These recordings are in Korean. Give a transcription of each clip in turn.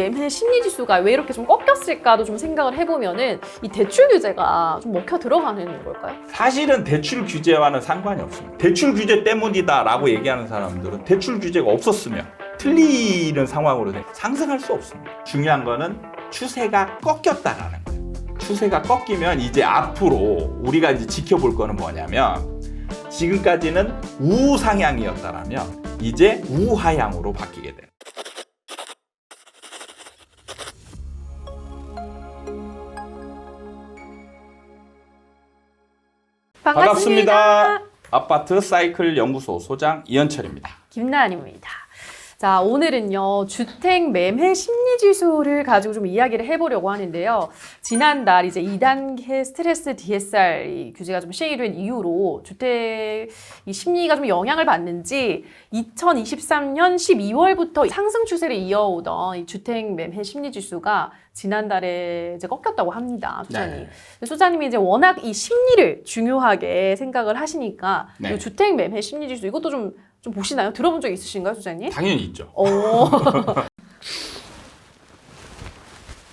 매매 심리 지수가 왜 이렇게 좀 꺾였을까도 좀 생각을 해보면은 이 대출 규제가 좀 먹혀 들어가는 걸까요? 사실은 대출 규제와는 상관이 없습니다. 대출 규제 때문이다라고 얘기하는 사람들은 대출 규제가 없었으면 틀리는 상황으로 상승할 수 없습니다. 중요한 거는 추세가 꺾였다라는 거예요. 추세가 꺾이면 이제 앞으로 우리가 이제 지켜볼 거는 뭐냐면 지금까지는 우상향이었다라면 이제 우하향으로 바뀌게 돼요. 반갑습니다. 아파트 사이클 연구소 소장 이현철입니다. 김나은입니다. 자, 오늘은요, 주택 매매 심리 지수를 가지고 좀 이야기를 해보려고 하는데요. 지난달 이제 2단계 스트레스 DSR 이 규제가 좀 시행이 된 이후로 주택 이 심리가 좀 영향을 받는지 2023년 12월부터 상승 추세를 이어오던 이 주택 매매 심리 지수가 지난달에 이제 꺾였다고 합니다, 소장님. 네. 소장님이 이제 워낙 이 심리를 중요하게 생각을 하시니까 이 주택 매매 심리 지수 이것도 좀 보시나요? 들어본 적 있으신가요, 소장님? 당연히 있죠.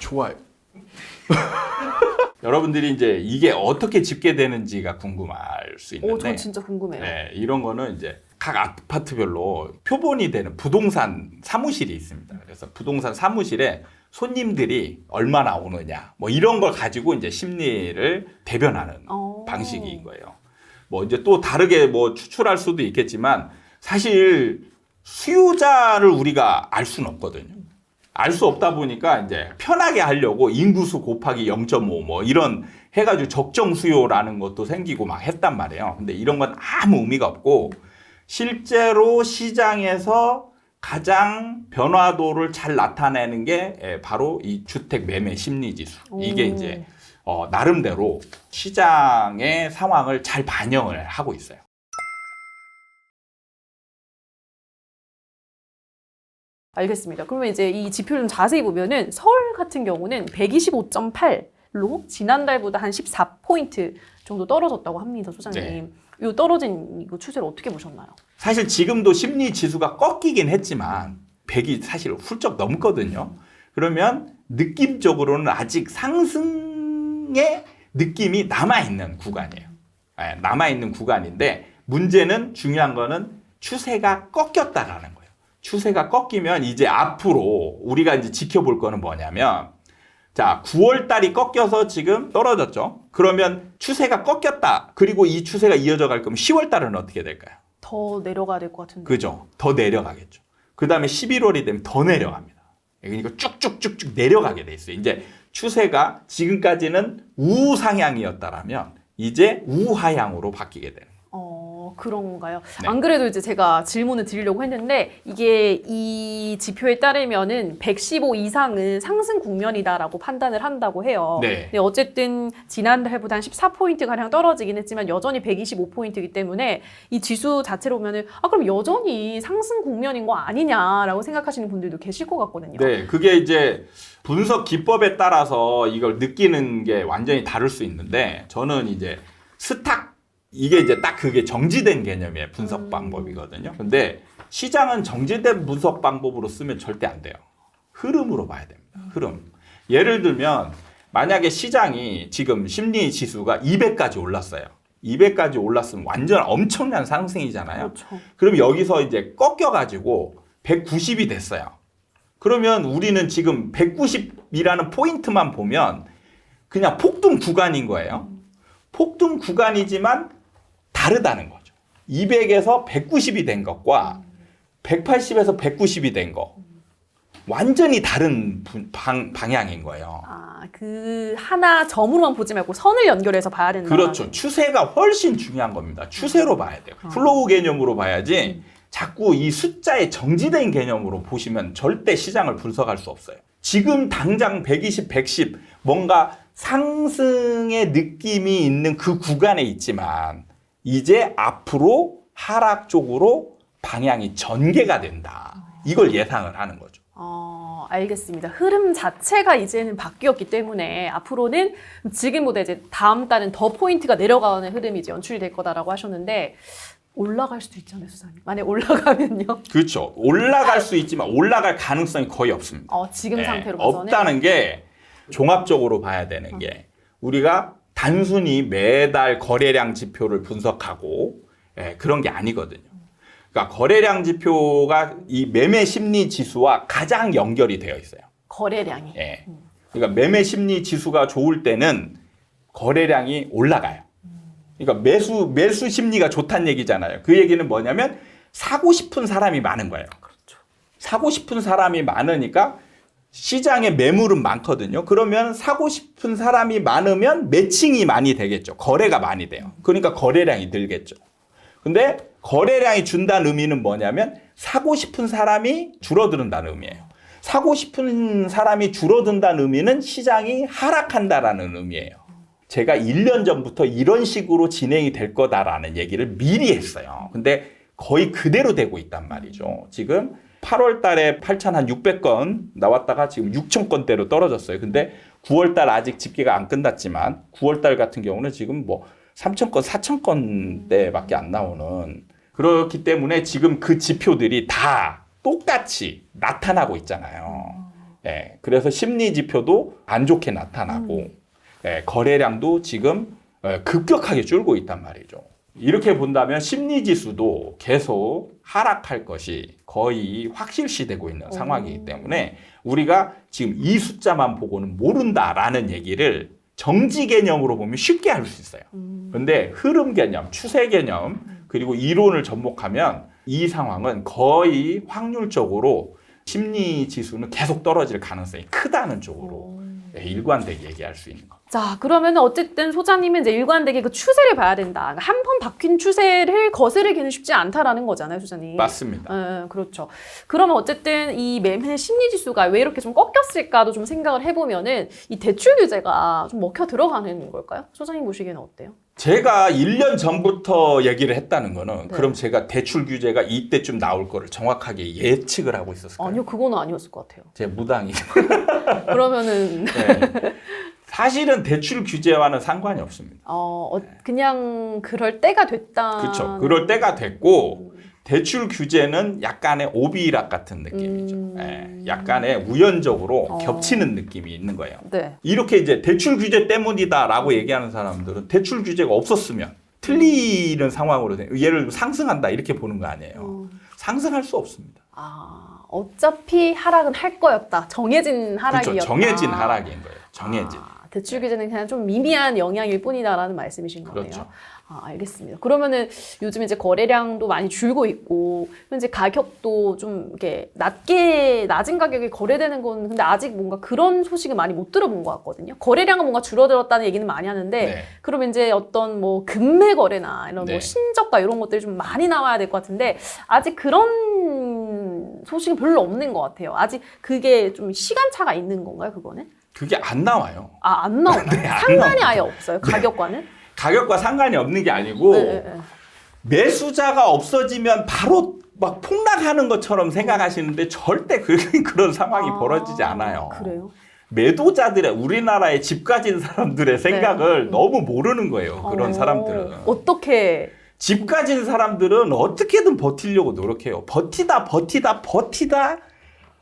좋아요. 여러분들이 이제 이게 어떻게 집계되는지가 궁금할 수 있는데, 저 진짜 궁금해요. 네, 이런 거는 이제 각 아파트별로 표본이 되는 부동산 사무실이 있습니다. 그래서 부동산 사무실에 손님들이 얼마나 오느냐, 뭐 이런 걸 가지고 이제 심리를 대변하는 방식인 거예요. 뭐 이제 또 다르게 뭐 추출할 수도 있겠지만 사실 수요자를 우리가 알 수는 없거든요. 알 수 없다 보니까 이제 편하게 하려고 인구수 곱하기 0.5 뭐 이런 해가지고 적정 수요라는 것도 생기고 막 했단 말이에요. 근데 이런 건 아무 의미가 없고 실제로 시장에서 가장 변화도를 잘 나타내는 게 바로 이 주택 매매 심리 지수. 이게 이제 나름대로 시장의 상황을 잘 반영을 하고 있어요. 알겠습니다. 그러면 이제 이 지표를 좀 자세히 보면은 서울 같은 경우는 125.8로 지난달보다 한 14포인트 정도 떨어졌다고 합니다, 소장님. 네. 이 떨어진 이거 추세를 어떻게 보셨나요? 사실 지금도 심리 지수가 꺾이긴 했지만 100이 사실 훌쩍 넘거든요. 그러면 느낌적으로는 아직 상승의 느낌이 남아있는 구간이에요. 남아있는 구간인데 문제는 중요한 거는 추세가 꺾였다라는 거예요. 추세가 꺾이면 이제 앞으로 우리가 이제 지켜볼 거는 뭐냐면 자, 9월 달이 꺾여서 지금 떨어졌죠. 그러면 추세가 꺾였다. 그리고 이 추세가 이어져 갈 거면 10월 달은 어떻게 될까요? 더 내려가야 될 것 같은데. 그죠. 더 내려가겠죠. 그 다음에 11월이 되면 더 내려갑니다. 그러니까 쭉쭉쭉쭉 내려가게 돼 있어요. 이제 추세가 지금까지는 우상향이었다라면 이제 우하향으로 바뀌게 되는 거예요. 그런 건가요? 네. 안 그래도 이제 제가 질문을 드리려고 했는데 이게 이 지표에 따르면은 115 이상은 상승 국면이다라고 판단을 한다고 해요. 네. 근데 어쨌든 지난달보다 한 14포인트 가량 떨어지긴 했지만 여전히 125포인트이기 때문에 이 지수 자체로 보면은 그럼 여전히 상승 국면인 거 아니냐라고 생각하시는 분들도 계실 것 같거든요. 네, 그게 이제 분석 기법에 따라서 이걸 느끼는 게 완전히 다를 수 있는데 저는 이제 스탁 이게 이제 딱 그게 정지된 개념의 분석 방법이거든요. 근데 시장은 정지된 분석 방법으로 쓰면 절대 안 돼요. 흐름으로 봐야 됩니다. 흐름. 예를 들면 만약에 시장이 지금 심리 지수가 200까지 올랐어요. 200까지 올랐으면 완전 엄청난 상승이잖아요. 그렇죠. 그럼 여기서 이제 꺾여가지고 190이 됐어요. 그러면 우리는 지금 190이라는 포인트만 보면 그냥 폭등 구간인 거예요. 폭등 구간이지만 다르다는 거죠. 200에서 190이 된 것과 180에서 190이 된 거. 완전히 다른 방향인 거예요. 그 하나 점으로만 보지 말고 선을 연결해서 봐야 된다. 그렇죠. 추세가 훨씬 중요한 겁니다. 추세로 봐야 돼요. 플로우 개념으로 봐야지 자꾸 이 숫자에 정지된 개념으로 보시면 절대 시장을 분석할 수 없어요. 지금 당장 120, 110 뭔가 상승의 느낌이 있는 그 구간에 있지만 이제 앞으로 하락 쪽으로 방향이 전개가 된다. 이걸 예상을 하는 거죠. 알겠습니다. 흐름 자체가 이제는 바뀌었기 때문에 앞으로는 지금보다 이제 다음 달은 더 포인트가 내려가는 흐름이 이제 연출이 될 거다라고 하셨는데 올라갈 수도 있잖아요, 소장님. 만약 올라가면요? 그렇죠. 올라갈 수 있지만 올라갈 가능성이 거의 없습니다. 지금 상태로 없다는 게 종합적으로 봐야 되는 게 우리가 단순히 매달 거래량 지표를 분석하고 그런 게 아니거든요. 그러니까 거래량 지표가 이 매매 심리 지수와 가장 연결이 되어 있어요. 거래량이. 그러니까 매매 심리 지수가 좋을 때는 거래량이 올라가요. 그러니까 매수 심리가 좋다는 얘기잖아요. 그 얘기는 뭐냐면 사고 싶은 사람이 많은 거예요. 그렇죠. 사고 싶은 사람이 많으니까 시장에 매물은 많거든요. 그러면 사고 싶은 사람이 많으면 매칭이 많이 되겠죠. 거래가 많이 돼요. 그러니까 거래량이 늘겠죠. 근데 거래량이 준다는 의미는 뭐냐면 사고 싶은 사람이 줄어든다는 의미예요. 사고 싶은 사람이 줄어든다는 의미는 시장이 하락한다라는 의미예요. 제가 1년 전부터 이런 식으로 진행이 될 거다라는 얘기를 미리 했어요. 근데 거의 그대로 되고 있단 말이죠. 지금 8월 달에 8,600건 나왔다가 지금 6,000건대로 떨어졌어요. 근데 9월 달 아직 집계가 안 끝났지만 9월 달 같은 경우는 지금 뭐 3,000건, 4,000건대밖에 안 나오는 그렇기 때문에 지금 그 지표들이 다 똑같이 나타나고 있잖아요. 그래서 심리 지표도 안 좋게 나타나고 거래량도 지금 급격하게 줄고 있단 말이죠. 이렇게 본다면 심리 지수도 계속 하락할 것이 거의 확실시되고 있는 상황이기 때문에 우리가 지금 이 숫자만 보고는 모른다라는 얘기를 정지 개념으로 보면 쉽게 할 수 있어요. 그런데 흐름 개념, 추세 개념, 그리고 이론을 접목하면 이 상황은 거의 확률적으로 심리 지수는 계속 떨어질 가능성이 크다는 쪽으로 일관되게 얘기할 수 있는 겁니다. 자, 그러면 어쨌든 소장님은 이제 일관되게 그 추세를 봐야 된다. 한 번 바뀐 추세를 거스르기는 쉽지 않다라는 거잖아요, 소장님. 맞습니다. 그렇죠. 그러면 어쨌든 이 매매 심리 지수가 왜 이렇게 좀 꺾였을까도 좀 생각을 해보면은 이 대출 규제가 좀 먹혀 들어가는 걸까요? 소장님 보시기에는 어때요? 제가 1년 전부터 얘기를 했다는 거는 그럼 제가 대출 규제가 이때쯤 나올 거를 정확하게 예측을 하고 있었을까요? 아니요, 그거는 아니었을 것 같아요. 제 무당이. 그러면은 사실은 대출 규제와는 상관이 없습니다. 그냥 그럴 때가 됐다. 그렇죠. 그럴 때가 됐고 대출 규제는 약간의 오비락 같은 느낌이죠. 약간의 우연적으로 겹치는 느낌이 있는 거예요. 네. 이렇게 이제 대출 규제 때문이다라고 얘기하는 사람들은 대출 규제가 없었으면 틀리는 상황으로 예를 들면 상승한다 이렇게 보는 거 아니에요. 상승할 수 없습니다. 어차피 하락은 할 거였다. 정해진 하락이었다. 그렇죠. 정해진 하락인 거예요. 정해진. 대출 규제는 그냥 좀 미미한 영향일 뿐이다라는 말씀이신 거네요. 그렇죠. 알겠습니다. 그러면은 요즘 이제 거래량도 많이 줄고 있고 현재 가격도 좀 이렇게 낮은 가격에 거래되는 건 근데 아직 뭔가 그런 소식은 많이 못 들어본 것 같거든요. 거래량은 뭔가 줄어들었다는 얘기는 많이 하는데 그러면 이제 어떤 뭐 금매 거래나 이런 뭐 신저가 이런 것들이 좀 많이 나와야 될 것 같은데 아직 그런 소식은 별로 없는 것 같아요. 아직 그게 좀 시간차가 있는 건가요, 그거는? 그게 안 나와요. 안 나오나요? 상관이 아예 없어요, 가격과는? 가격과 상관이 없는 게 아니고 매수자가 없어지면 바로 막 폭락하는 것처럼 생각하시는데 절대 그런 상황이 벌어지지 않아요. 그래요? 매도자들의 우리나라의 집 가진 사람들의 생각을 너무 모르는 거예요. 그런 사람들은. 어떻게? 집 가진 사람들은 어떻게든 버티려고 노력해요. 버티다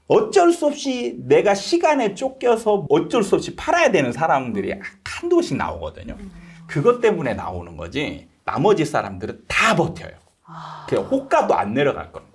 어쩔 수 없이 내가 시간에 쫓겨서 어쩔 수 없이 팔아야 되는 사람들이 한두씩 나오거든요. 그것 때문에 나오는 거지 나머지 사람들은 다 버텨요. 그냥 호가도 안 내려갈 겁니다.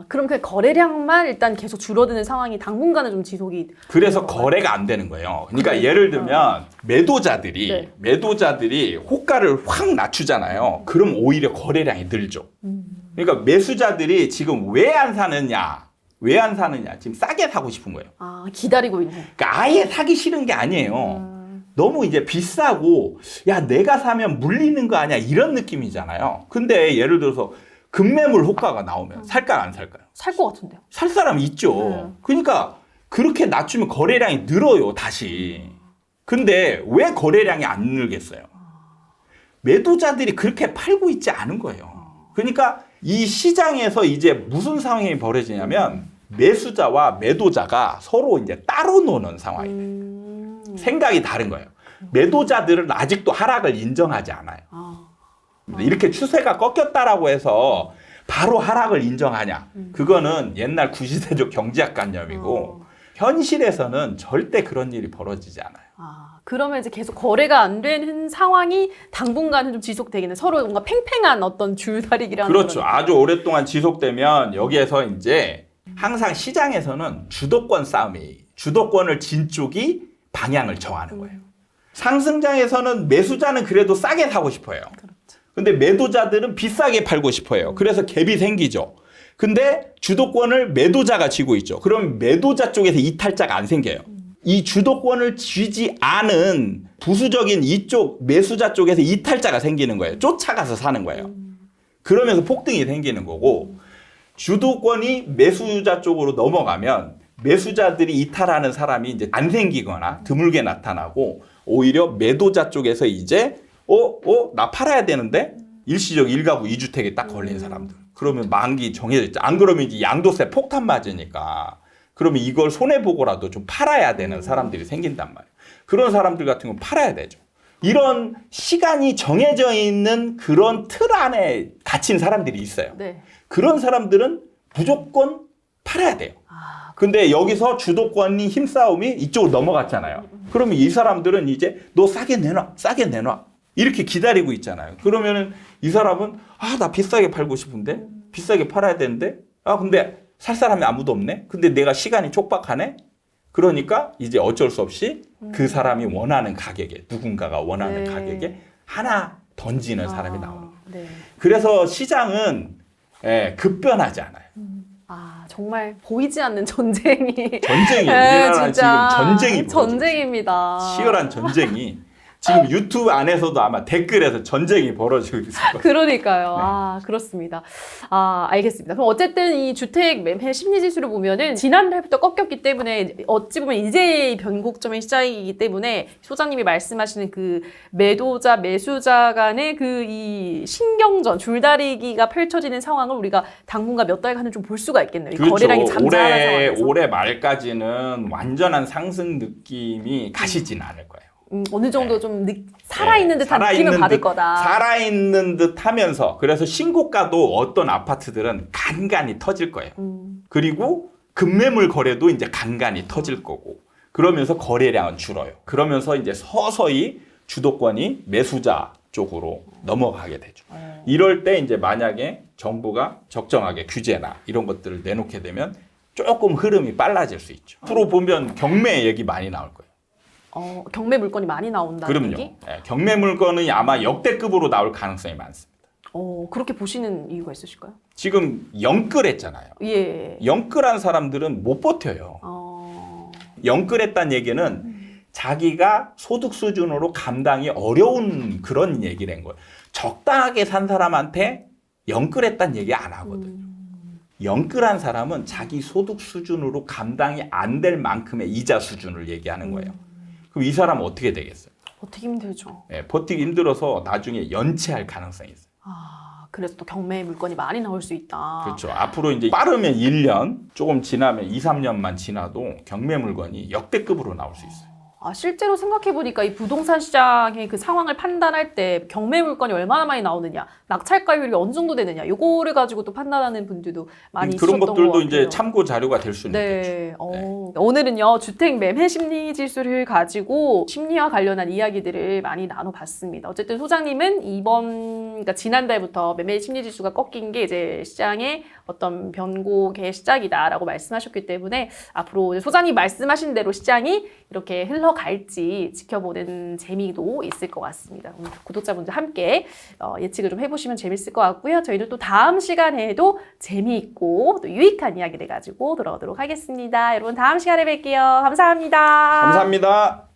그럼 그 거래량만 일단 계속 줄어드는 상황이 당분간은 좀 지속이 그래서 거래가 안 되는 거예요. 그러니까 예를 들면 매도자들이 호가를 확 낮추잖아요. 그럼 오히려 거래량이 늘죠. 그러니까 매수자들이 지금 왜 안 사느냐? 지금 싸게 사고 싶은 거예요. 기다리고 있는. 그러니까 아예 사기 싫은 게 아니에요. 너무 이제 비싸고 야 내가 사면 물리는 거 아니야 이런 느낌이잖아요. 근데 예를 들어서 급매물 호가가 나오면 살까요 안 살까요? 살 것 같은데요. 살 사람이 있죠. 그러니까 그렇게 낮추면 거래량이 늘어요 다시. 근데 왜 거래량이 안 늘겠어요? 매도자들이 그렇게 팔고 있지 않은 거예요. 그러니까 이 시장에서 이제 무슨 상황이 벌어지냐면 매수자와 매도자가 서로 이제 따로 노는 상황이에요. 생각이 다른 거예요. 매도자들은 아직도 하락을 인정하지 않아요. 이렇게 추세가 꺾였다라고 해서 바로 하락을 인정하냐? 그거는 옛날 구시대적 경제학 관념이고 현실에서는 절대 그런 일이 벌어지지 않아요. 그러면 이제 계속 거래가 안 되는 상황이 당분간은 좀 지속되겠네. 서로 뭔가 팽팽한 어떤 줄다리기라는 그렇죠. 거니까. 아주 오랫동안 지속되면 여기에서 이제 항상 시장에서는 주도권 싸움이 주도권을 진 쪽이 방향을 정하는 거예요. 상승장에서는 매수자는 그래도 싸게 사고 싶어요. 근데 매도자들은 비싸게 팔고 싶어요. 그래서 갭이 생기죠. 근데 주도권을 매도자가 쥐고 있죠. 그럼 매도자 쪽에서 이탈자가 안 생겨요. 이 주도권을 쥐지 않은 부수적인 이쪽 매수자 쪽에서 이탈자가 생기는 거예요. 쫓아가서 사는 거예요. 그러면서 폭등이 생기는 거고 주도권이 매수자 쪽으로 넘어가면 매수자들이 이탈하는 사람이 이제 안 생기거나 드물게 나타나고 오히려 매도자 쪽에서 이제 나 팔아야 되는데 일시적 일가구 2주택에 딱 걸린 사람들. 그러면 만기 정해져 있죠. 안 그러면 이제 양도세 폭탄 맞으니까 그러면 이걸 손해보고라도 좀 팔아야 되는 사람들이 생긴단 말이에요. 그런 사람들 같은 건 팔아야 되죠. 이런 시간이 정해져 있는 그런 틀 안에 갇힌 사람들이 있어요. 네. 그런 사람들은 무조건 팔아야 돼요. 근데 여기서 주도권이 힘싸움이 이쪽으로 넘어갔잖아요. 그러면 이 사람들은 이제 너 싸게 내놔, 싸게 내놔. 이렇게 기다리고 있잖아요. 그러면은 이 사람은 나 비싸게 팔고 싶은데 비싸게 팔아야 되는데 근데 살 사람이 아무도 없네. 근데 내가 시간이 촉박하네. 그러니까 이제 어쩔 수 없이 그 사람이 원하는 가격에 누군가가 원하는 가격에 하나 던지는 사람이 나오는 거예요. 네. 그래서 시장은 급변하지 않아요. 정말 보이지 않는 전쟁이 전쟁이에요. 우리나라는 지금 전쟁이 전쟁입니다. 치열한 전쟁이 지금 유튜브 안에서도 아마 댓글에서 전쟁이 벌어지고 있을 거예요. 그러니까요. 네. 그렇습니다. 알겠습니다. 그럼 어쨌든 이 주택 매매 심리 지수를 보면은 지난달부터 꺾였기 때문에 어찌 보면 이제 변곡점의 시작이기 때문에 소장님이 말씀하시는 그 매도자 매수자 간의 그 이 신경전 줄다리기가 펼쳐지는 상황을 우리가 당분간 몇 달간은 좀 볼 수가 있겠네요. 그렇죠. 거래량이 잠잠한 상황에서. 올해 말까지는 완전한 상승 느낌이 가시진 않을 거예요. 어느 정도 좀 살아있는 듯한 느낌을 받을 거다. 살아있는 듯 하면서 그래서 신고가도 어떤 아파트들은 간간히 터질 거예요. 그리고 급매물 거래도 이제 간간히 터질 거고 그러면서 거래량은 줄어요. 그러면서 이제 서서히 주도권이 매수자 쪽으로 넘어가게 되죠. 이럴 때 이제 만약에 정부가 적정하게 규제나 이런 것들을 내놓게 되면 조금 흐름이 빨라질 수 있죠. 앞으로 보면 경매 얘기 많이 나올 거예요. 경매 물건이 많이 나온다는 그럼요. 얘기? 경매 물건은 아마 역대급으로 나올 가능성이 많습니다. 그렇게 보시는 이유가 있으실까요? 지금 영끌했잖아요. 예. 영끌한 사람들은 못 버텨요. 영끌했다는 얘기는 자기가 소득 수준으로 감당이 어려운 그런 얘기를 한 거예요. 적당하게 산 사람한테 영끌했다는 얘기 안 하거든요. 영끌한 사람은 자기 소득 수준으로 감당이 안 될 만큼의 이자 수준을 얘기하는 거예요. 그럼 이 사람은 어떻게 되겠어요? 버티기 힘들죠. 버티기 힘들어서 나중에 연체할 가능성이 있어요. 그래서 또 경매 물건이 많이 나올 수 있다. 그렇죠. 앞으로 이제 빠르면 1년, 조금 지나면 2, 3년만 지나도 경매 물건이 역대급으로 나올 수 있어요. 실제로 생각해보니까 이 부동산 시장의 그 상황을 판단할 때 경매 물건이 얼마나 많이 나오느냐, 낙찰가율이 어느 정도 되느냐, 요거를 가지고 또 판단하는 분들도 많이 있었던 그런 것 것들도 같아요. 이제 참고 자료가 될 수는 네. 있겠죠. 오늘은요, 주택 매매 심리 지수를 가지고 심리와 관련한 이야기들을 많이 나눠봤습니다. 어쨌든 소장님은 그러니까 지난달부터 매매 심리 지수가 꺾인 게 이제 시장의 어떤 변곡의 시작이다라고 말씀하셨기 때문에 앞으로 소장님 말씀하신 대로 시장이 이렇게 흘러갈지 지켜보는 재미도 있을 것 같습니다. 구독자분들 함께 예측을 좀 해보시면 재밌을 것 같고요. 저희는 또 다음 시간에도 재미있고 또 유익한 이야기를 가지고 돌아오도록 하겠습니다. 여러분 다음 시간에 뵐게요. 감사합니다. 감사합니다.